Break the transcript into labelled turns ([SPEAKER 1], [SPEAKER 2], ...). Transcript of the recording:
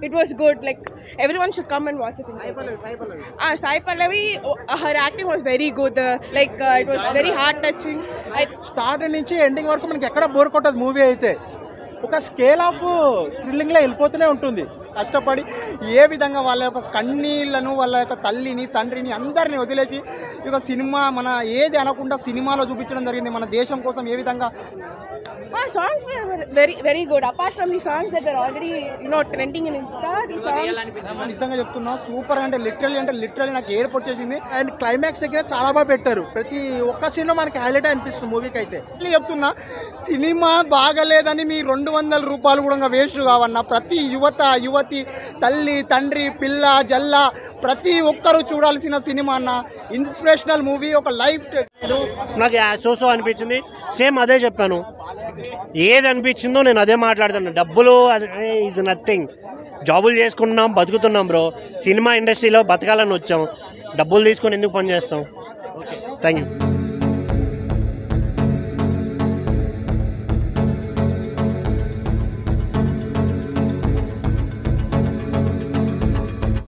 [SPEAKER 1] it was good. Like everyone should come and watch it. Sai Pallavi, her acting was very good. It was very heart touching.
[SPEAKER 2] Start నుంచి ending వరకు మనకి ఎక్కడ bore కొట్టదు movie అయితే. ఒక scale of థ్రిల్లింగ్లో వెళ్ళిపోతూనే ఉంటుంది. కష్టపడి ఏ విధంగా వాళ్ళ యొక్క కన్నీళ్లను, వాళ్ళ యొక్క తల్లిని, తండ్రిని అందరినీ వదిలేసి ఇక సినిమా మన ఏది అనకుండా సినిమాలో చూపించడం జరిగింది. మన దేశం కోసం ఏ విధంగా
[SPEAKER 1] songs were very very good. Apart from the songs that were already trending in Insta, the songs
[SPEAKER 2] నిజంగా చెప్తున్నా సూపర్ అంటే లిటరల్లీ నాకు ఏడుపు వచ్చేసింది. అండ్ క్లైమాక్స్ దగ్గర చాలా బాగా పెట్టారు. ప్రతి ఒక్క సీన్లో మనకి హైలైట్ అనిపిస్తుంది మూవీకి అయితే. చెప్తున్నా సినిమా బాగలేదని మీ 200 రూపాయలు కూడా వేస్ట్ కావన్నా. ప్రతి యువతి, తల్లి, తండ్రి, పిల్ల, జల్ల ప్రతి ఒక్కరూ చూడాల్సిన సినిమా అన్న. ఇన్స్పిరేషనల్ మూవీ, ఒక లైఫ్.
[SPEAKER 3] నాకు సో అనిపించింది. సేమ్ అదే చెప్పాను. ఏది అనిపించిందో నేను అదే మాట్లాడుతున్నాను. డబ్బులు ఈజ్ నథింగ్. జాబులు చేసుకుంటున్నాం, బతుకుతున్నాం బ్రో. సినిమా ఇండస్ట్రీలో బతకాలని వచ్చాం. డబ్బులు తీసుకొని ఎందుకు పని చేస్తాం? Okay, thank you.